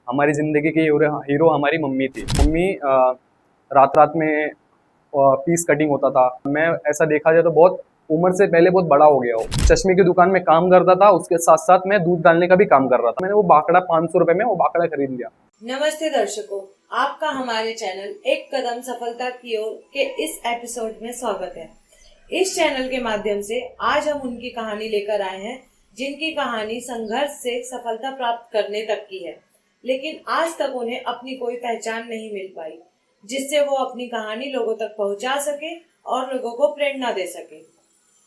हमारी ज़िंदगी की हीरो हमारी मम्मी थी। मम्मी रात रात में पीस कटिंग होता था। मैं ऐसा देखा जाए तो बहुत उम्र से पहले बहुत बड़ा हो गया हूँ। चश्मे की दुकान में काम करता था, उसके साथ साथ मैं दूध डालने का भी काम कर रहा था। मैंने वो बाकड़ा 500 रुपए में वो बाकड़ा खरीद लिया। नमस्ते दर्शकों, आपका हमारे चैनल एक कदम सफलता की ओर के इस एपिसोड में स्वागत है। इस चैनल के माध्यम से आज हम उनकी कहानी लेकर आए हैं जिनकी कहानी संघर्ष से सफलता प्राप्त करने तक की है, लेकिन आज तक उन्हें अपनी कोई पहचान नहीं मिल पाई जिससे वो अपनी कहानी लोगों तक पहुंचा सके और लोगों को प्रेरणा दे सके।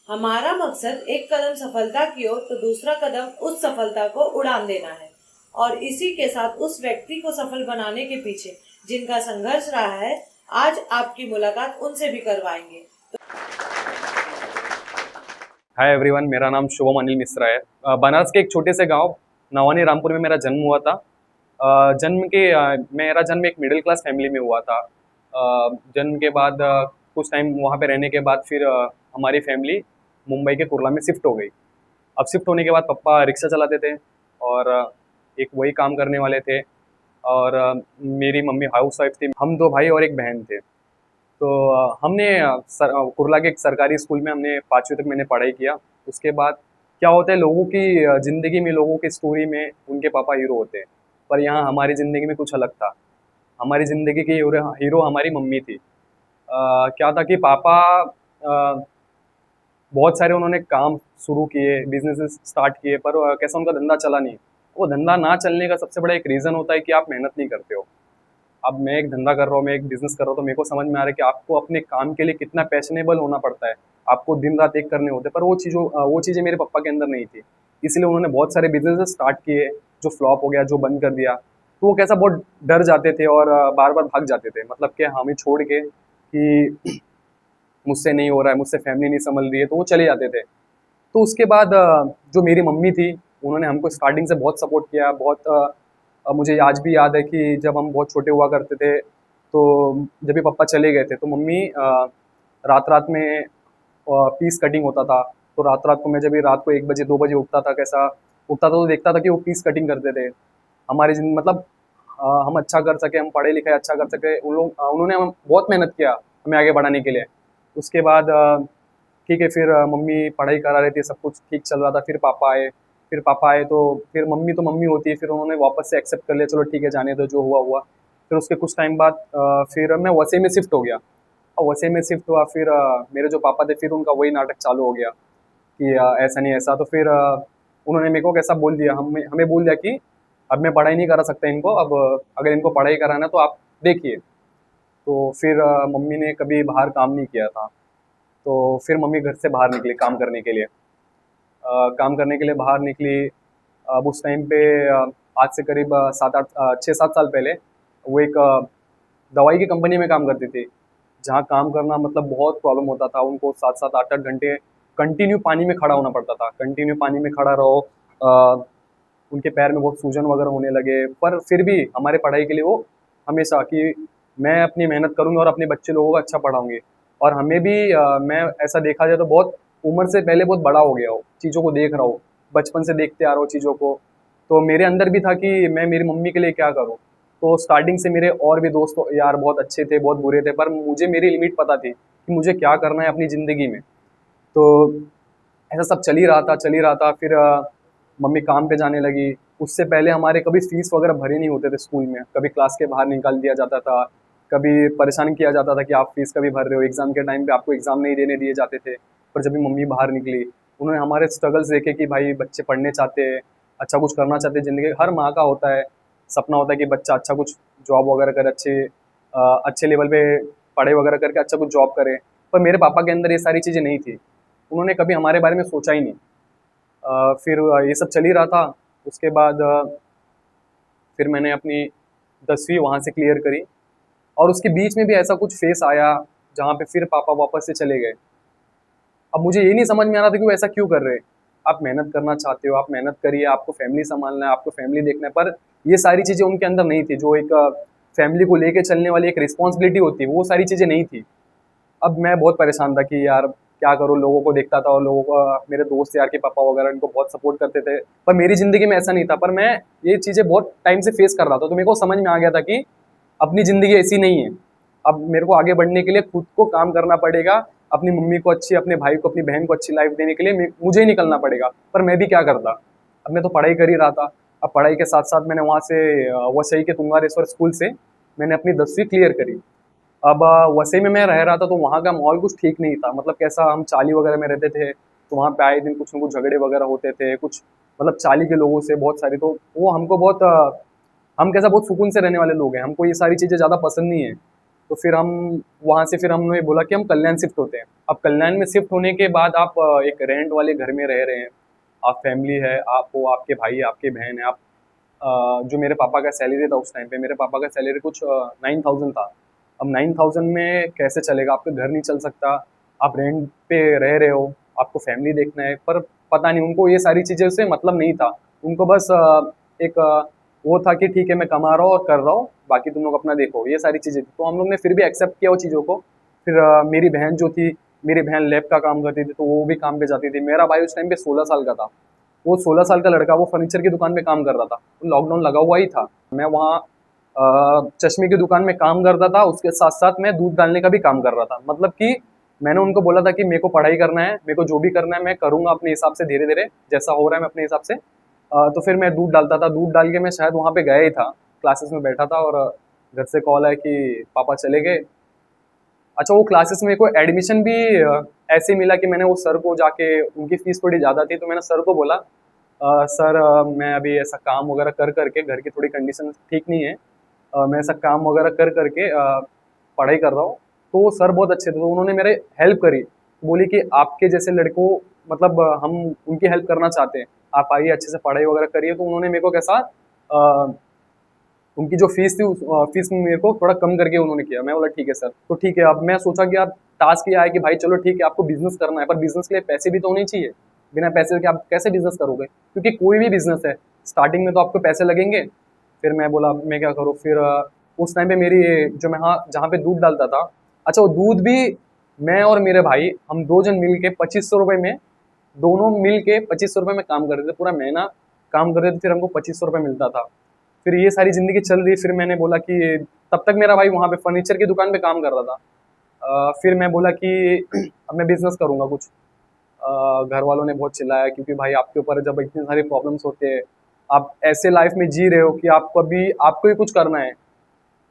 हमारा मकसद एक कदम सफलता की ओर तो दूसरा कदम उस सफलता को उड़ान देना है और इसी के साथ उस व्यक्ति को सफल बनाने के पीछे जिनका संघर्ष रहा है, आज आपकी मुलाकात उनसे भी करवाएंगे। हाय एवरीवन, मेरा नाम शुभम अनिल मिश्रा है। बनारस के एक छोटे से गांव नवानी रामपुर में मेरा जन्म हुआ था। मेरा जन्म एक मिडिल क्लास फैमिली में हुआ था। जन्म के बाद कुछ टाइम वहाँ पे रहने के बाद फिर हमारी फैमिली मुंबई के कुर्ला में शिफ्ट हो गई। अब शिफ्ट होने के बाद पापा रिक्शा चलाते थे और एक वही काम करने वाले थे और मेरी मम्मी हाउस वाइफ थी। हम दो भाई और एक बहन थे। तो हमने कुर्ला के एक सरकारी स्कूल में हमने 5वीं तक मैंने पढ़ाई किया। उसके बाद क्या होता है, लोगों की ज़िंदगी में, लोगों की स्टोरी में उनके पापा हीरो होते हैं, पर यहाँ हमारी ज़िंदगी में कुछ अलग था। हमारी ज़िंदगी की हीरो हमारी मम्मी थी। क्या था कि पापा बहुत सारे उन्होंने काम शुरू किए, बिजनेसेस स्टार्ट किए, पर कैसा उनका धंधा चला नहीं। वो धंधा ना चलने का सबसे बड़ा एक रीज़न होता है कि आप मेहनत नहीं करते हो। अब मैं एक धंधा कर रहा हूँ, मैं एक बिज़नेस कर रहा हूँ, तो मेरे को समझ में आ रहा है कि आपको अपने काम के लिए कितना पैशनेबल होना पड़ता है। आपको दिन रात एक करने होते हैं, पर वो चीज़ें मेरे पापा के अंदर नहीं थी। इसलिए उन्होंने बहुत सारे बिज़नेसेस स्टार्ट किए, जो फ्लॉप हो गया, जो बंद कर दिया। तो वो कैसा बहुत डर जाते थे और बार-बार भाग जाते थे। मतलब कि हमें छोड़ के कि मुझसे नहीं हो रहा है, मुझसे फैमिली नहीं सँभल रही है, तो वो चले जाते थे। तो उसके बाद जो मेरी मम्मी थी, उन्होंने हमको स्टार्टिंग से बहुत सपोर्ट किया। बहुत मुझे आज भी याद है कि जब हम बहुत छोटे हुआ करते थे, तो जब भी पापा चले गए थे, तो मम्मी रात-रात में पीस कटिंग होता था। तो रात-रात को मैं जब भी रात को 1 बजे 2 बजे उठता था तो देखता था कि वो पीस कटिंग करते थे। हमारी मतलब हम अच्छा कर सकें, हम पढ़े-लिखे अच्छा कर सकें, उन्होंने हम बहुत मेहनत किया हमें आगे बढ़ाने के लिए। उसके बाद ठीक है, फिर मम्मी पढ़ाई करा रही थी, सब कुछ ठीक चल रहा था। फिर पापा आए तो फिर मम्मी तो मम्मी होती है, फिर उन्होंने वापस से एक्सेप्ट कर लिया, चलो ठीक है जाने दो, जो हुआ हुआ। फिर उसके कुछ टाइम बाद फिर मैं वसई में शिफ्ट हो गया। और वसई में शिफ्ट हुआ, फिर मेरे जो पापा थे, फिर उनका वही नाटक चालू हो गया कि ऐसा नहीं ऐसा। तो फिर उन्होंने मेरे को कैसा बोल दिया, हमें हमें बोल दिया कि अब मैं पढ़ाई नहीं करा सकता इनको, अब अगर इनको पढ़ाई कराना है तो आप देखिए। तो फिर मम्मी ने कभी बाहर काम नहीं किया था, तो फिर मम्मी घर से बाहर निकली काम करने के लिए। काम करने के लिए बाहर निकली। अब उस टाइम पे आज से करीब 6-7 साल पहले वो एक दवाई की कंपनी में काम करती थी, जहाँ काम करना मतलब बहुत प्रॉब्लम होता था उनको। 7-7 8-8 घंटे कंटिन्यू पानी में खड़ा होना पड़ता था। कंटिन्यू पानी में खड़ा रहो, उनके पैर में बहुत सूजन वगैरह होने लगे, पर फिर भी हमारे पढ़ाई के लिए वो हमेशा कि मैं अपनी मेहनत करूँगी और अपने बच्चे लोगों को अच्छा पढ़ाऊँगी। और हमें भी मैं ऐसा देखा जाए तो बहुत उम्र से पहले बहुत बड़ा हो गया हूँ, चीज़ों को देख रहा हूँ, बचपन से देखते आ रहा हूँ चीज़ों को। तो मेरे अंदर भी था कि मैं मेरी मम्मी के लिए क्या करूँ। तो स्टार्टिंग से मेरे और भी दोस्त यार बहुत अच्छे थे, बहुत बुरे थे, पर मुझे मेरी लिमिट पता थी कि मुझे क्या करना है अपनी ज़िंदगी में। तो ऐसा सब चल ही रहा था। फिर मम्मी काम पे जाने लगी। उससे पहले हमारे कभी फ़ीस वगैरह भरे नहीं होते थे स्कूल में, कभी क्लास के बाहर निकाल दिया जाता था, कभी परेशान किया जाता था कि आप फ़ीस कभी भर रहे हो, एग्ज़ाम के टाइम पे आपको एग्ज़ाम नहीं देने दिए जाते थे। पर जब भी मम्मी बाहर निकली, उन्होंने हमारे स्ट्रगल्स देखे कि भाई बच्चे पढ़ने चाहते हैं, अच्छा कुछ करना चाहते हैं ज़िंदगी। हर माँ का होता है, सपना होता है कि बच्चा अच्छा कुछ जॉब वगैरह करे, अच्छे लेवल पे पढ़ाई वगैरह करके अच्छा कुछ जॉब करे। पर मेरे पापा के अंदर ये सारी चीज़ें नहीं थी, उन्होंने कभी हमारे बारे में सोचा ही नहीं। फिर ये सब चल ही रहा था। उसके बाद फिर मैंने अपनी 10वीं वहाँ से क्लियर करी और उसके बीच में भी ऐसा कुछ फेस आया जहाँ पे फिर पापा वापस से चले गए। अब मुझे ये नहीं समझ में आ रहा था कि वो ऐसा क्यों कर रहे हैं। आप मेहनत करना चाहते हो, आप मेहनत करिए, आपको फैमिली सँभालना है, आपको फैमिली देखना है, पर ये सारी चीज़ें उनके अंदर नहीं थी। जो एक फैमिली को लेके चलने वाली एक रिस्पॉन्सिबिलिटी होती है, वो सारी चीज़ें नहीं थी। अब मैं बहुत परेशान था कि यार क्या करूँ, लोगों को देखता था और लोगों को, मेरे दोस्त यार के पापा वगैरह इनको बहुत सपोर्ट करते थे, पर मेरी ज़िंदगी में ऐसा नहीं था। पर मैं ये चीज़ें बहुत टाइम से फेस कर रहा था, तो मेरे को समझ में आ गया था कि अपनी ज़िंदगी ऐसी नहीं है। अब मेरे को आगे बढ़ने के लिए खुद को काम करना पड़ेगा, अपनी मम्मी को अच्छी, अपने भाई को, अपनी बहन को अच्छी लाइफ देने के लिए मुझे ही निकलना पड़ेगा। पर मैं भी क्या करता, अब मैं तो पढ़ाई कर ही रहा था। अब पढ़ाई के साथ साथ मैंने वहाँ से वसई के तुंगारेश्वर स्कूल से मैंने अपनी 10वीं क्लियर करी। अब वसई में मैं रह रहा था, तो वहाँ का माहौल कुछ ठीक नहीं था। मतलब कैसा, हम चाली वगैरह में रहते थे, तो वहाँ पे आए दिन कुछ न कुछ झगड़े वगैरह होते थे, कुछ मतलब चाली के लोगों से बहुत सारी, तो वो हमको बहुत हम कैसा बहुत सुकून से रहने वाले लोग हैं, हमको ये सारी चीज़ें ज़्यादा पसंद नहीं है। तो फिर हम वहाँ से फिर हमने बोला कि हम कल्याण शिफ्ट होते हैं। अब कल्याण में शिफ्ट होने के बाद आप एक रेंट वाले घर में रह रहे हैं, आप फैमिली है, आप हो, आपके भाई, आपकी बहन है, आप जो मेरे पापा का सैलरी था उस टाइम पे, मेरे पापा का सैलरी कुछ 9,000 था। अब 9,000 में कैसे चलेगा, आपका घर नहीं चल सकता, आप रेंट पे रह रहे हो, आपको फैमिली देखना है। पर पता नहीं उनको ये सारी चीज़ें से मतलब नहीं था, उनको बस एक वो था कि ठीक है मैं कमा रहा हूँ और कर रहा हूँ, बाकी तुम लोग अपना देखो, ये सारी चीज़ें थी। तो हम लोग ने फिर भी एक्सेप्ट किया वो चीज़ों को। फिर मेरी बहन जो थी, मेरी बहन लैब का काम करती थी, तो वो भी काम पे जाती थी। मेरा भाई उस टाइम पे 16 साल का था, वो 16 साल का लड़का, वो फर्नीचर की दुकान में काम कर रहा था, तो लॉकडाउन लगा हुआ ही था। मैं वहाँ चश्मे की दुकान में काम करता था, उसके साथ साथ मैं दूध डालने का भी काम कर रहा था। मतलब कि मैंने उनको बोला था कि मेरे को पढ़ाई करना है, मेरे को जो भी करना है मैं करूँगा अपने हिसाब से, धीरे धीरे जैसा हो रहा है मैं अपने हिसाब से। तो फिर मैं दूध डालता था, दूध डाल के मैं शायद वहाँ पे गया ही था, क्लासेस में बैठा था, और घर से कॉल आया कि पापा चले गए। अच्छा, वो क्लासेस में को एडमिशन भी ऐसे मिला कि मैंने वो सर को जाके, उनकी फ़ीस थोड़ी ज़्यादा थी, तो मैंने सर को बोला सर मैं अभी ऐसा काम वगैरह कर करके, घर की थोड़ी कंडीशन ठीक नहीं है, मैं ऐसा काम वगैरह कर करके पढ़ाई कर रहा हूँ। तो वो सर बहुत अच्छे थे, तो उन्होंने मेरे हेल्प करी, बोली कि आपके जैसे लड़कों, मतलब हम उनकी हेल्प करना चाहते हैं, आप आइए अच्छे से पढ़ाई वगैरह करिए। तो उन्होंने मेरे को कैसा उनकी जो फ़ीस थी उस फ़ीस में मेरे को थोड़ा कम करके उन्होंने किया। मैं बोला ठीक है सर। तो ठीक है, अब मैं सोचा कि यार टास्क ये आया कि भाई चलो ठीक है आपको बिज़नेस करना है, पर बिज़नेस के लिए पैसे भी तो होने चाहिए। बिना पैसे के आप कैसे बिज़नेस करोगे? क्योंकि कोई भी बिज़नेस है, स्टार्टिंग में तो आपको पैसे लगेंगे। फिर मैं बोला अब मैं क्या करूँ? फिर उस टाइम पे मेरी जो मैं हाँ जहाँ पे दूध डालता था, अच्छा वो दूध भी मैं और मेरे भाई हम 2 जन मिल के ₹2500 में, दोनों मिल के ₹2500 में काम करते थे। पूरा महीना काम करते थे, फिर हमको ₹2500 मिलता था। फिर ये सारी ज़िंदगी चल रही, फिर मैंने बोला कि तब तक मेरा भाई वहाँ पे फर्नीचर की दुकान पे काम कर रहा था। फिर मैं बोला कि अब मैं बिज़नेस करूँगा कुछ। घर वालों ने बहुत चिल्लाया, क्योंकि भाई आपके ऊपर जब इतनी सारी प्रॉब्लम्स होते हैं, आप ऐसे लाइफ में जी रहे हो कि आपको अभी आपको ही कुछ करना है।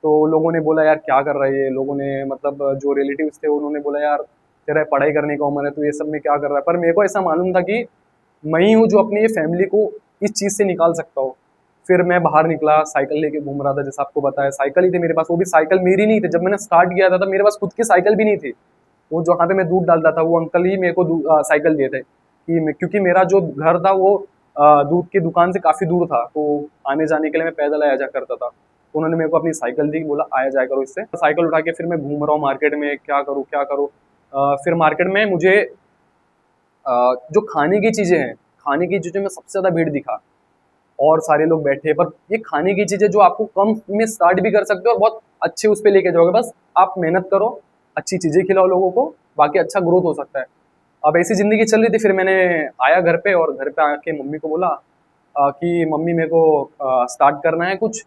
तो लोगों ने बोला यार क्या कर रहा है ये, लोगों ने मतलब जो रिलेटिव्स थे उन्होंने बोला यार तेरा पढ़ाई करने का उम्र है, तो ये सब में क्या कर रहा है। पर मेरे को ऐसा मालूम था कि मैं ही हूँ जो अपनी ये फैमिली को इस चीज़ से निकाल सकता हूँ। फिर मैं बाहर निकला, साइकिल लेके घूम रहा था, जैसा आपको बताया साइकिल ही थी मेरे पास, वो भी साइकिल मेरी नहीं थी। जब मैंने स्टार्ट किया था तब मेरे पास खुद की साइकिल भी नहीं थी। वो जहाँ पे मैं दूध डालता था वो अंकल ही मेरे को साइकिल दिए थे, कि क्योंकि मेरा जो घर था वो दूध की दुकान से काफ़ी दूर था, तो आने जाने के लिए मैं पैदल आया जा करता था। तो उन्होंने मेरे को अपनी साइकिल दी, बोला आया जाया करो इससे। साइकिल उठा के फिर मैं घूम रहा हूँ मार्केट में, क्या करूँ क्या करूँ। फिर मार्केट में मुझे जो खाने की चीज़ें हैं, खाने की चीज़ों में सबसे ज़्यादा भीड़ दिखा, और सारे लोग बैठे। पर ये खाने की चीज़ें जो आपको कम में स्टार्ट भी कर सकते हो और बहुत अच्छे उस पे लेके जाओगे, बस आप मेहनत करो, अच्छी चीज़ें खिलाओ लोगों को, बाकी अच्छा ग्रोथ हो सकता है। अब ऐसी ज़िंदगी चल रही थी, फिर मैंने आया घर पे, और घर पे आके मम्मी को बोला कि मम्मी मेरे को स्टार्ट करना है कुछ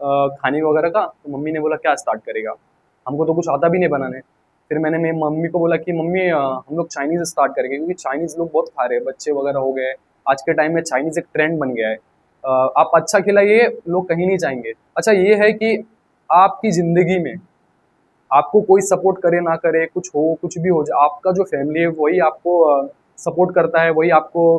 खाने वगैरह का। तो मम्मी ने बोला क्या स्टार्ट करेगा, हमको तो कुछ आता भी नहीं बनाने। फिर मैंने मेरी मम्मी को बोला कि मम्मी हम लोग चाइनीज़ स्टार्ट करेंगे, क्योंकि चाइनीज़ लोग बहुत खा रहे हैं, बच्चे वगैरह हो गए। आज के टाइम में चाइनीज़ एक ट्रेंड बन गया है। आप अच्छा खिलाइए, लोग कहीं नहीं जाएँगे। अच्छा ये है कि आपकी ज़िंदगी में आपको कोई सपोर्ट करे ना करे, कुछ हो, कुछ भी हो जाए, आपका जो फैमिली है वही आपको सपोर्ट करता है, वही आपको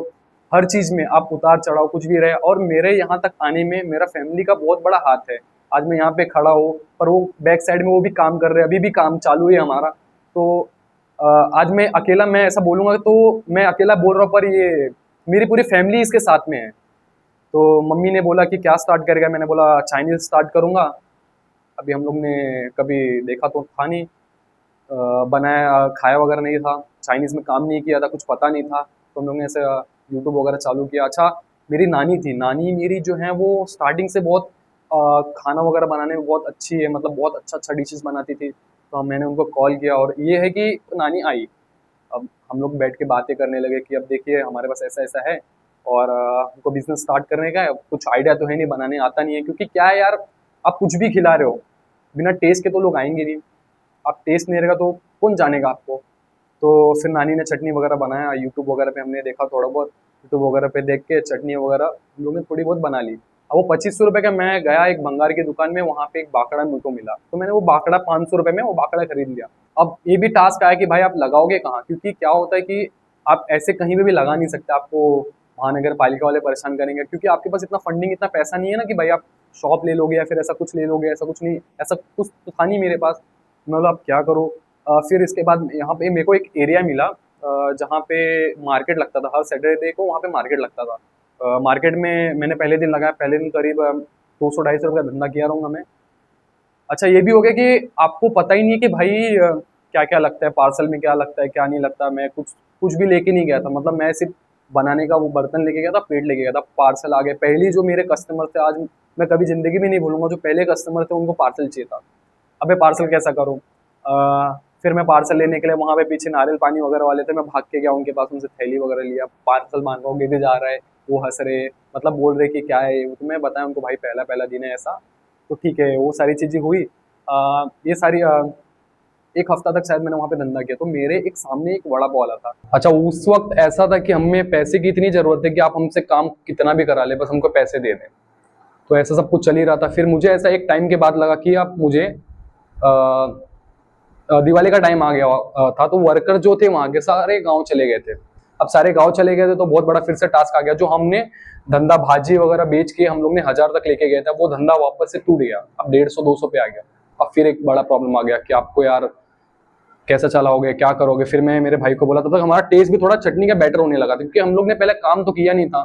हर चीज़ में, आप उतार-चढ़ाव कुछ भी रहे। और मेरे यहाँ तक आने में मेरा फैमिली का बहुत बड़ा हाथ है। आज मैं यहाँ पे खड़ा हूँ, पर वो बैक साइड में वो भी काम कर रहे हैं, अभी भी काम चालू है हमारा। तो अ, आज मैं अकेला, मैं ऐसा बोलूँगा तो मैं अकेला बोल रहा हूँ, पर ये मेरी पूरी फैमिली इसके साथ में है। तो मम्मी ने बोला कि क्या स्टार्ट करेगा? मैंने बोला चाइनीज़ स्टार्ट करूँगा। अभी हम लोग ने कभी देखा तो था नहीं, बनाया खाया वगैरह नहीं था, चाइनीज़ में काम नहीं किया था, कुछ पता नहीं था, तो हम लोग ने ऐसे यूट्यूब वगैरह चालू किया। अच्छा, मेरी नानी थी, नानी मेरी जो है वो स्टार्टिंग से बहुत खाना वगैरह बनाने में बहुत अच्छी है, मतलब बहुत अच्छा-अच्छा डिशेज़ बनाती थी। तो मैंने उनको कॉल किया, और ये है कि नानी आई, अब हम लोग बैठ के बातें करने लगे कि अब देखिए हमारे पास ऐसा ऐसा है और हमको बिजनेस स्टार्ट करने का है। अब कुछ आइडिया तो है नहीं, बनाने आता नहीं है, क्योंकि क्या है यार, आप कुछ भी खिला रहे हो, बिना टेस्ट के तो लोग आएंगे नहीं। आप टेस्ट नहीं रहेगा तो कौन जानेगा आपको। तो फिर नानी ने चटनी वगैरह बनाया, यूट्यूब वगैरह पे हमने देखा थोड़ा बहुत, यूट्यूब वगैरह पे देख के चटनी वगैरह हम लोग ने थोड़ी बहुत बना ली। अब वो 2500 रुपये का, मैं गया एक भंगार की दुकान में, वहाँ पे एक बाकड़ा मेरे को मिला, तो मैंने वो बाकड़ा 500 रुपये में वो बाकड़ा खरीद लिया। अब ये भी टास्क आया कि भाई आप लगाओगे कहाँ, क्योंकि क्या होता है कि आप ऐसे कहीं पे भी लगा नहीं सकते, आपको महानगर पालिका वाले परेशान करेंगे, क्योंकि आपके पास इतना फंडिंग, इतना पैसा नहीं है ना कि भाई आप शॉप ले लोगे या फिर ऐसा कुछ ले लोगे, ऐसा कुछ नहीं, ऐसा कुछ तो था नहीं मेरे पास। मैं बोला अब क्या करूँ। फिर इसके बाद यहाँ पे मेरे को एक एरिया मिला जहाँ पे मार्केट लगता था, हर सैटरडे को वहाँ पे मार्केट लगता था। मार्केट में मैंने पहले दिन लगाया, पहले दिन करीब 200-250 रुपये का धंधा किया रहूँगा मैं। अच्छा ये भी हो गया कि आपको पता ही नहीं है कि भाई क्या क्या लगता है पार्सल में, क्या लगता है क्या नहीं लगता। मैं कुछ कुछ भी लेके नहीं गया था, मतलब मैं सिर्फ बनाने का वो बर्तन लेके गया था, प्लेट लेके गया था, पार्सल आ गए। पहली जो मेरे कस्टमर थे, आज मैं कभी ज़िंदगी में नहीं भूलूंगा, जो पहले कस्टमर थे उनको पार्सल चाहिए था। अबे पार्सल कैसा करूँ। फिर मैं पार्सल लेने के लिए वहाँ पे पीछे नारियल पानी वगैरह वाले थे, मैं भाग के गया उनके पास, उनसे थैली वगैरह लिया, पार्सल मांग रहा हूँ, दे जा रहा है, वो हंस रहे, मतलब बोल रहे कि क्या है ये। तो मैं बताया उनको भाई पहला पहला दिन है ऐसा, तो ठीक है, वो सारी चीज़ें हुई। ये सारी एक हफ्ता तक शायद मैंने वहाँ पे धंधा किया। तो मेरे एक सामने एक वड़ा पाव वाला था। अच्छा उस वक्त ऐसा था कि हमें पैसे की इतनी ज़रूरत है कि आप हमसे काम कितना भी करा ले, बस हमको पैसे दे दें। तो ऐसा सब कुछ चल ही रहा था। फिर मुझे ऐसा एक टाइम के बाद लगा कि आप मुझे दिवाली का टाइम आ गया था, तो वर्कर जो थे वहाँ के सारे गांव चले गए थे। अब सारे गांव चले गए थे तो बहुत बड़ा फिर से टास्क आ गया। जो हमने धंधा भाजी वगैरह बेच के हम लोग ने 1000 तक लेके गए थे, वो धंधा वापस से टूट गया, अब 150-200 पे आ गया। अब फिर एक बड़ा प्रॉब्लम आ गया कि आपको यार कैसे चलाओगे, क्या करोगे। फिर मैं मेरे भाई को बोला, तब तक हमारा टेस्ट भी थोड़ा चटनी का बेटर होने लगा था, क्योंकि हम लोग ने पहले काम तो किया नहीं था।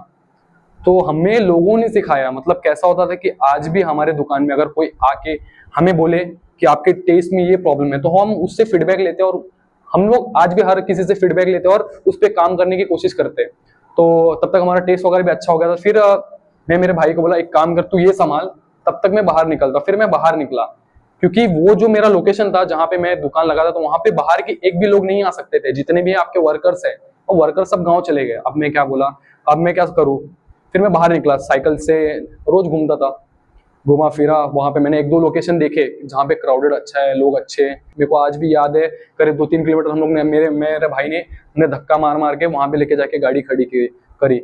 तो हमें लोगों ने सिखाया, मतलब कैसा होता था कि आज भी हमारे दुकान में अगर कोई आके हमें बोले कि आपके टेस्ट में ये प्रॉब्लम है, तो हम उससे फीडबैक लेते हैं, और हम लोग आज भी हर किसी से फीडबैक लेते हैं और उस पर काम करने की कोशिश करते हैं। तो तब तक हमारा टेस्ट वगैरह भी अच्छा हो गया था। फिर मैं मेरे भाई को बोला एक काम कर, तू ये संभाल, तब तक मैं बाहर निकलता। फिर मैं बाहर निकला, क्योंकि वो जो मेरा लोकेशन था जहाँ पे मैं दुकान लगा था, तो वहां पे बाहर के एक भी लोग नहीं आ सकते थे, जितने भी आपके वर्कर्स है, और वर्कर सब गाँव चले गए। अब मैं क्या बोला, अब मैं क्या करूँ। फिर मैं बाहर निकला, साइकिल से रोज घूमता था, घुमा फिरा। वहाँ पे मैंने 1-2 लोकेशन देखे जहाँ पे क्राउडेड अच्छा है, लोग अच्छे हैं। मेरे को आज भी याद है, करीब 2-3 किलोमीटर हम लोग ने, मेरे भाई ने हमने धक्का मार मार के वहाँ पे लेके जाके गाड़ी खड़ी करी।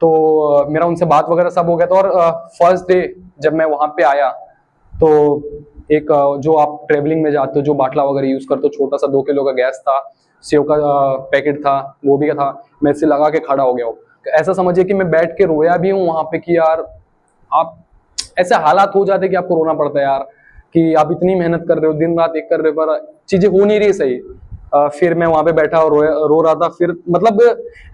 तो मेरा उनसे बात वगैरह सब हो गया था। और फर्स्ट डे जब मैं वहाँ पे आया, तो एक जो आप ट्रेवलिंग में जाते हो, जो बाटला वगैरह यूज करते हो, छोटा सा 2 किलो का गैस था, सेव का पैकेट था, वो भी था, मैं इसे लगा के खड़ा हो गया हूँ। ऐसा समझिए कि मैं बैठ के रोया भी हूँ वहां पे कि यार आप ऐसे हालात हो जाते कि आपको रोना पड़ता है यार, कि आप इतनी मेहनत कर रहे हो, दिन रात एक कर रहे हो, पर चीजें हो नहीं रही सही। फिर मैं वहां पे बैठा और रो रहा था। फिर मतलब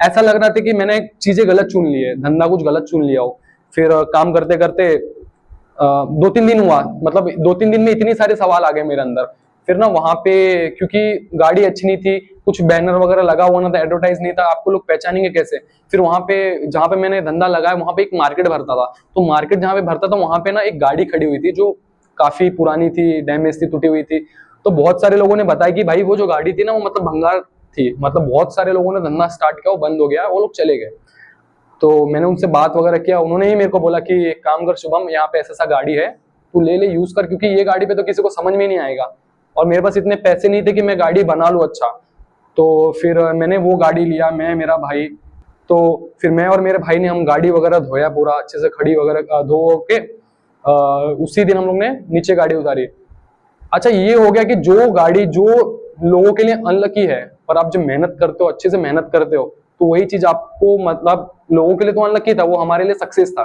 ऐसा लग रहा था कि मैंने चीजें गलत चुन ली है, धंधा कुछ गलत चुन लिया हो। फिर काम करते करते 2-3 दिन हुआ, मतलब 2-3 दिन में इतनी सारे सवाल आ गए मेरे अंदर। फिर ना वहां पे, क्योंकि गाड़ी अच्छी नहीं थी, कुछ बैनर वगैरह लगा हुआ ना था, एडवर्टाइज नहीं था, आपको लोग पहचानेंगे कैसे। फिर वहां पे जहाँ पे मैंने धंधा लगाया, वहां पे एक मार्केट भरता था, तो मार्केट जहाँ पे भरता था वहां पे ना एक गाड़ी खड़ी हुई थी जो काफी पुरानी थी, डैमेज थी, टूटी हुई थी। तो बहुत सारे लोगों ने बताया कि भाई वो जो गाड़ी थी ना, वो मतलब भंगार थी, मतलब बहुत सारे लोगों ने धंधा स्टार्ट किया, वो बंद हो गया, वो लोग चले गए। तो मैंने उनसे बात वगैरह किया, उन्होंने ही मेरे को बोला कि एक काम कर शुभम, यहाँ पे ऐसा गाड़ी है, तू ले यूज कर, क्योंकि ये गाड़ी पे तो किसी को समझ में नहीं आएगा, और मेरे पास इतने पैसे नहीं थे कि मैं गाड़ी बना लूँ अच्छा। तो फिर मैंने वो गाड़ी लिया, मैं मेरा भाई। तो फिर मैं और मेरे भाई ने हम गाड़ी वगैरह धोया, पूरा अच्छे से खड़ी वगैरह धो के उसी दिन हम लोग ने नीचे गाड़ी उतारी। अच्छा ये हो गया कि जो गाड़ी जो लोगों के लिए अनलकी है, पर आप जब मेहनत करते हो, अच्छे से मेहनत करते हो, तो वही चीज आपको, मतलब लोगों के लिए तो अनलकी था, वो हमारे लिए सक्सेस था।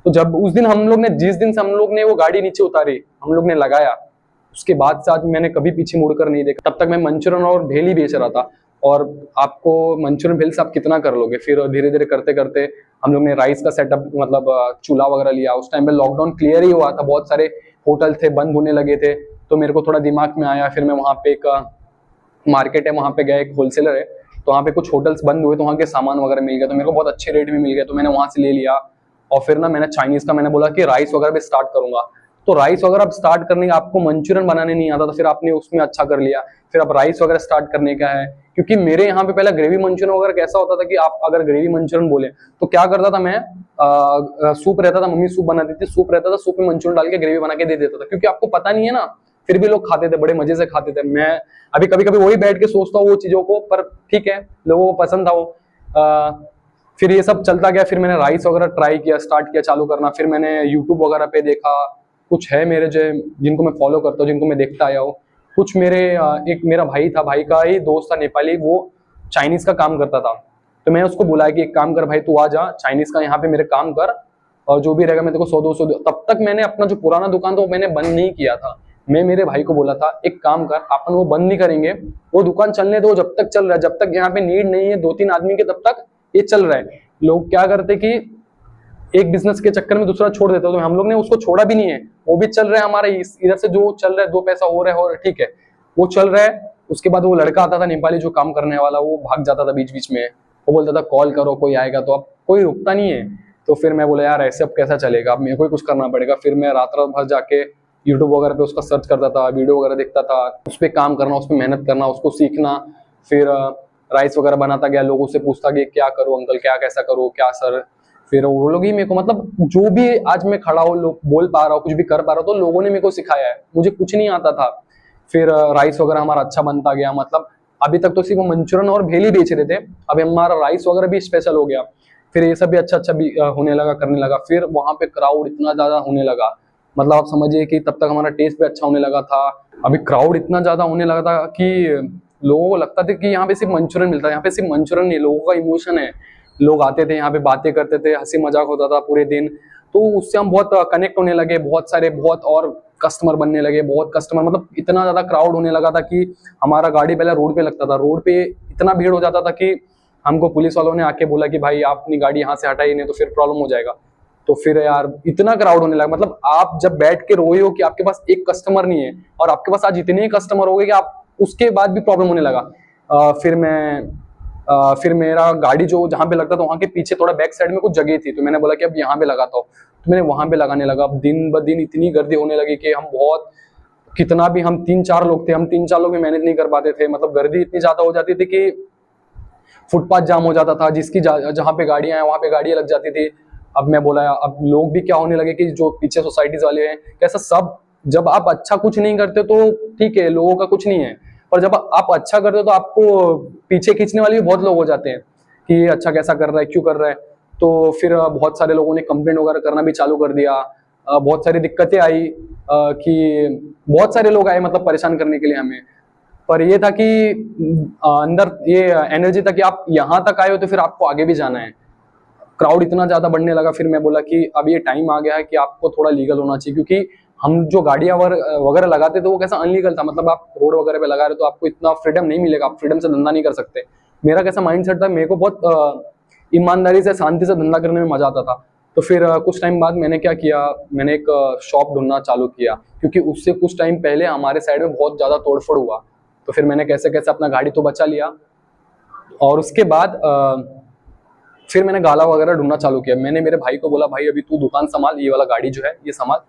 तो जब उस दिन हम लोग ने, जिस दिन से हम लोग ने वो गाड़ी नीचे उतारी, हम लोग ने लगाया, उसके बाद से आज मैंने कभी पीछे मुड़कर नहीं देखा। तब तक मैं मंचूरियन और भेल ही बेच रहा था, और आपको मंचूरियन भेल से आप कितना कर लोगे। फिर धीरे धीरे करते करते हम लोग ने राइस का सेटअप, मतलब चूल्हा वगैरह लिया। उस टाइम पे लॉकडाउन क्लियर ही हुआ था, बहुत सारे होटल थे बंद होने लगे थे, तो मेरे को थोड़ा दिमाग में आया। फिर मैं वहाँ पे एक मार्केट है, वहाँ पे गया, एक होलसेलर है, तो वहाँ पे कुछ होटल्स बंद हुए, तो वहाँ के सामान वगैरह मिल गया, तो मेरे को बहुत अच्छे रेट में मिल गया, तो मैंने वहाँ से ले लिया। और फिर ना मैंने चाइनीज का, मैंने बोला कि राइस वगैरह भी स्टार्ट करूंगा। तो राइस वगैरह अब स्टार्ट करने का, आपको मंचूरियन बनाने नहीं आता तो फिर आपने उसमें अच्छा कर लिया, फिर अब राइस वगैरह स्टार्ट करने का है। क्योंकि मेरे यहाँ पे पहले ग्रेवी मंचूरियन वगैरह कैसा होता था कि आप अगर ग्रेवी मंचूरियन बोले तो क्या करता था मैं, सूप रहता था, मम्मी सूप बनाती थी, सूप रहता था, सूप में मंचूरियन डाल के ग्रेवी बना के दे देता था, क्योंकि आपको पता नहीं है ना, फिर भी लोग खाते थे, बड़े मजे से खाते थे। मैं अभी कभी कभी वही बैठ के सोचता हूँ वो चीजों को, पर ठीक है, लोगों को पसंद था वो। फिर ये सब चलता गया, फिर मैंने राइस वगैरह ट्राई किया, स्टार्ट किया चालू करना, फिर मैंने यूट्यूब वगैरह पे देखा, कुछ है मेरे जो जिनको मैं फॉलो करता हूँ, जिनको मैं देखता आया हूँ। कुछ मेरे एक मेरा भाई था, भाई का ही दोस्त था नेपाली, वो चाइनीज का काम करता था, तो मैं उसको बुलाया कि एक काम कर भाई, तू आ जा चाइनीज का यहाँ पे मेरे काम कर, और जो भी रहेगा मैं तेरे को 100-200 तब तक मैंने अपना जो पुराना दुकान था वो मैंने बंद नहीं किया था। मैं मेरे भाई को बोला था एक काम कर, अपन वो बंद नहीं करेंगे, वो दुकान चलने दो, जब तक चल रहा है, जब तक यहाँ पे नीड नहीं है 2-3 आदमी के, तब तक ये चल रहा है। लोग क्या करते कि एक बिजनेस के चक्कर में दूसरा छोड़ देते हो, तो हम लोग ने उसको छोड़ा भी नहीं है, वो भी चल रहा है हमारा, इधर से जो चल रहा है 2 पैसा हो रहा है और ठीक है, वो चल रहा है। उसके बाद वो लड़का आता था नेपाली जो काम करने वाला, वो भाग जाता था बीच बीच में, वो बोलता था कॉल करो कोई आएगा, तो अब कोई रुकता नहीं है। तो फिर मैं बोला यार ऐसे अब कैसा चलेगा, अब मेरे को ही कुछ करना पड़ेगा। फिर मैं रात रात भर जाके यूट्यूब वगैरह पे उसका सर्च करता था, वीडियो वगैरह देखता था, उस पर काम करना, उस पर मेहनत करना, उसको सीखना। फिर राइस वगैरह बनाता गया, लोगों से पूछता कि क्या करूँ अंकल, क्या कैसा करूँ, क्या सर। फिर वो लोग ही मेरे को, मतलब जो भी आज मैं खड़ा हूँ, लोग बोल पा रहा हूँ, कुछ भी कर पा रहा हूँ, तो लोगों ने मेरे को सिखाया है, मुझे कुछ नहीं आता था। फिर राइस वगैरह हमारा अच्छा बनता गया, मतलब अभी तक तो सिर्फ मंचूरियन और भेल ही बेच रहे थे, अभी हमारा राइस वगैरह भी स्पेशल हो गया। फिर ये सब भी अच्छा अच्छा भी होने लगा, करने लगा। फिर वहां पे क्राउड इतना ज्यादा होने लगा, मतलब आप समझिए कि तब तक हमारा टेस्ट भी अच्छा होने लगा था, अभी क्राउड इतना ज्यादा होने लगा था कि लोगों को लगता था कि यहाँ पे सिर्फ मंचूरियन मिलता है। यहाँ पे सिर्फ मंचूरियन नहीं, लोगों का इमोशन है, लोग आते थे यहाँ पे, बातें करते थे, हंसी मजाक होता था पूरे दिन, तो उससे हम बहुत कनेक्ट होने लगे, बहुत सारे बहुत और कस्टमर बनने लगे, बहुत कस्टमर, मतलब इतना ज्यादा क्राउड होने लगा था कि हमारा गाड़ी पहले रोड पे लगता था, रोड पे इतना भीड़ हो जाता था कि हमको पुलिस वालों ने आके बोला कि भाई आप अपनी गाड़ी यहाँ से हटाइए, नहीं तो फिर प्रॉब्लम हो जाएगा। तो फिर यार इतना क्राउड होने लगा, मतलब आप जब बैठ के रोए हो कि आपके पास एक कस्टमर नहीं है, और आपके पास आज इतने ही कस्टमर हो गए कि आप उसके बाद भी प्रॉब्लम होने लगा। फिर मेरा गाड़ी जो जहाँ पे लगता था वहाँ के पीछे थोड़ा बैक साइड में कुछ जगह थी, तो मैंने बोला कि अब यहाँ पे लगाता हूँ, तो मैंने वहां पे लगाने लगा। अब दिन ब दिन इतनी गर्दी होने लगी कि हम बहुत, कितना भी, हम 3-4 लोग थे, हम 3-4 लोग भी मैनेज नहीं कर पाते थे, मतलब गर्दी इतनी ज्यादा हो जाती थी कि फुटपाथ जाम हो जाता था, जिसकी जहाँ पे गाड़ियां हैं वहां पे गाड़ियां लग जाती थी। अब मैं बोला अब लोग भी क्या होने लगे कि जो पीछे सोसाइटीज वाले हैं, कैसा सब, जब आप अच्छा कुछ नहीं करते तो ठीक है, लोगों का कुछ नहीं है, पर जब आप अच्छा करते हो तो आपको पीछे खींचने वाले भी बहुत लोग हो जाते हैं कि ये अच्छा कैसा कर रहा है, क्यों कर रहा है। तो फिर बहुत सारे लोगों ने कंप्लेंट वगैरह करना भी चालू कर दिया, बहुत सारी दिक्कतें आई, कि बहुत सारे लोग आए मतलब परेशान करने के लिए हमें। पर ये था कि अंदर ये एनर्जी था कि आप यहाँ तक आए हो तो फिर आपको आगे भी जाना है। क्राउड इतना ज्यादा बढ़ने लगा, फिर मैं बोला कि अब ये टाइम आ गया है कि आपको थोड़ा लीगल होना चाहिए, क्योंकि हम जो गाड़ियां वगैरह लगाते थे वो कैसा अनलीगल था, मतलब आप रोड वगैरह पे लगा रहे तो आपको इतना फ्रीडम नहीं मिलेगा, आप फ्रीडम से धंधा नहीं कर सकते। मेरा कैसा माइंडसेट था, मेरे को बहुत ईमानदारी से शांति से धंधा करने में मजा आता था। तो फिर कुछ टाइम बाद मैंने क्या किया, मैंने एक शॉप ढूंढना चालू किया, क्योंकि उससे कुछ टाइम पहले हमारे साइड में बहुत ज्यादा तोड़फोड़ हुआ। तो फिर मैंने कैसे कैसे अपना गाड़ी तो बचा लिया, और उसके बाद फिर मैंने गाला वगैरह ढूंढना चालू किया। मैंने मेरे भाई को बोला भाई अभी तू दुकान संभाल, ये वाला गाड़ी जो है ये संभाल,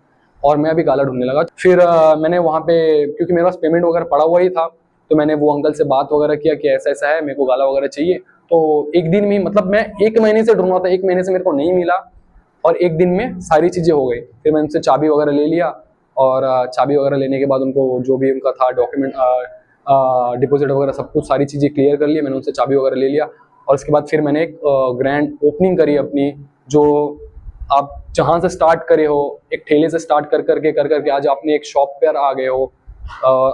और मैं अभी गाला ढूंढने लगा। फिर मैंने वहाँ पे, क्योंकि मेरे पास पेमेंट वगैरह पड़ा हुआ ही था, तो मैंने वो अंकल से बात वगैरह किया कि ऐसा ऐसा है, मेरे को गाला वगैरह चाहिए। तो एक दिन में, मतलब मैं 1 महीने से ढूंढ रहा था, 1 महीने से मेरे को नहीं मिला, और 1 दिन में सारी चीजें हो गई। फिर मैंने उनसे चाबी वगैरह ले लिया, और चाबी वगैरह लेने के बाद उनको जो भी उनका था डॉक्यूमेंट, डिपॉजिट वगैरह सब कुछ सारी चीजें क्लियर कर ली, मैंने उनसे चाबी वगैरह ले लिया। और उसके बाद फिर मैंने एक ग्रैंड ओपनिंग करी अपनी, जो आप जहां से स्टार्ट करे हो, एक ठेले से स्टार्ट कर करके आज आपने एक शॉप पर आ गए हो।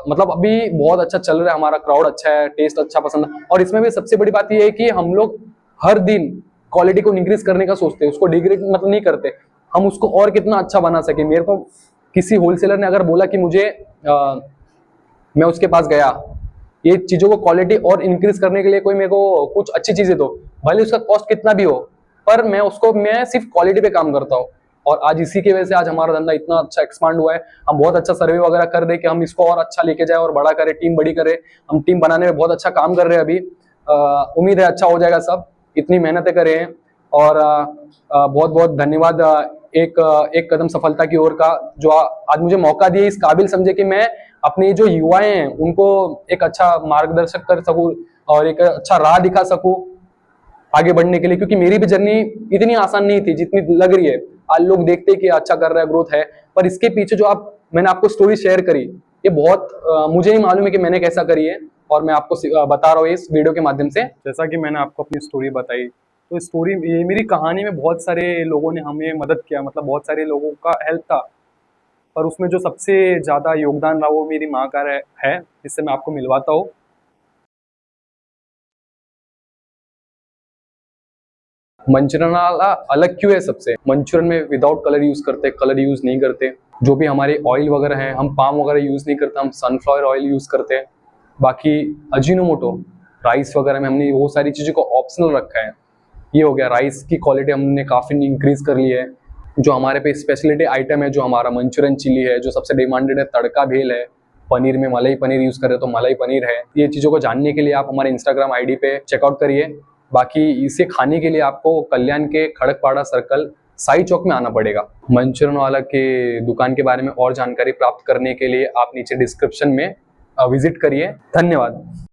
मतलब अभी बहुत अच्छा चल रहा है, हमारा क्राउड अच्छा है, टेस्ट अच्छा पसंद है। और इसमें भी सबसे बड़ी बात यह है कि हम लोग हर दिन क्वालिटी को इंक्रीज करने का सोचते हैं, उसको डिग्रेड मतलब नहीं करते, हम उसको और कितना अच्छा बना सके। मेरे को किसी होलसेलर ने अगर बोला कि मुझे मैं उसके पास गया, ये चीजों को क्वालिटी और इंक्रीज करने के लिए कोई मेरे को कुछ अच्छी चीजें दो, भले उसका कॉस्ट कितना भी हो, पर मैं सिर्फ क्वालिटी पे काम करता हूँ। और आज इसी की वजह से आज हमारा धंधा इतना अच्छा एक्सपांड हुआ है। हम बहुत अच्छा सर्वे वगैरह कर रहे हैं कि हम इसको और अच्छा लेके जाए और बड़ा करें, टीम बड़ी करें। हम टीम बनाने में बहुत अच्छा काम कर रहे हैं अभी, उम्मीद है अच्छा हो जाएगा सब, इतनी मेहनतें कर रहे हैं। और बहुत बहुत धन्यवाद एक कदम सफलता की ओर का, जो आज मुझे मौका दिए, इस काबिल समझे कि मैं अपने जो युवाएं हैं उनको एक अच्छा मार्गदर्शक कर सकूं और एक अच्छा राह दिखा सकूं आगे बढ़ने के लिए, क्योंकि मेरी भी जर्नी इतनी आसान नहीं थी जितनी लग रही है। आज लोग देखते हैं कि अच्छा कर रहा है, ग्रोथ है, पर इसके पीछे जो मैंने आपको स्टोरी शेयर करी, ये बहुत मुझे ही मालूम है कि मैंने कैसा करी है, और मैं आपको बता रहा हूँ इस वीडियो के माध्यम से। जैसा कि मैंने आपको अपनी स्टोरी बताई, तो स्टोरी ये मेरी कहानी में बहुत सारे लोगों ने हमें मदद किया, मतलब बहुत सारे लोगों का हेल्प था, पर उसमें जो सबसे ज़्यादा योगदान रहा वो मेरी माँ का है, जिससे मैं आपको मिलवाता हूँ। मंचूरियन वाला अलग क्यों है सबसे? मंचूरियन में विदाउट कलर यूज करते, कलर यूज नहीं करते। जो भी हमारे ऑयल वगैरह हैं, हम पाम वगैरह यूज नहीं करते, हम सनफ्लावर ऑयल यूज करते हैं। बाकी अजीनोमोटो, राइस वगैरह में हमने वो सारी चीज़ों को ऑप्शनल रखा है। ये हो गया, राइस की क्वालिटी हमने काफ़ी इंक्रीज कर ली है। जो हमारे पे स्पेशलिटी आइटम है, जो हमारा मंचूरियन चिली है, जो सबसे डिमांडेड है, तड़का भेल है, पनीर में मलाई पनीर यूज कर रहे तो मलाई पनीर है। ये चीज़ों को जानने के लिए आप हमारे इंस्टाग्राम आईडी पे चेकआउट करिए। बाकी इसे खाने के लिए आपको कल्याण के खड़कपाड़ा सर्कल साई चौक में आना पड़ेगा। मंचूरियन वाला के दुकान के बारे में और जानकारी प्राप्त करने के लिए आप नीचे डिस्क्रिप्शन में विजिट करिए। धन्यवाद।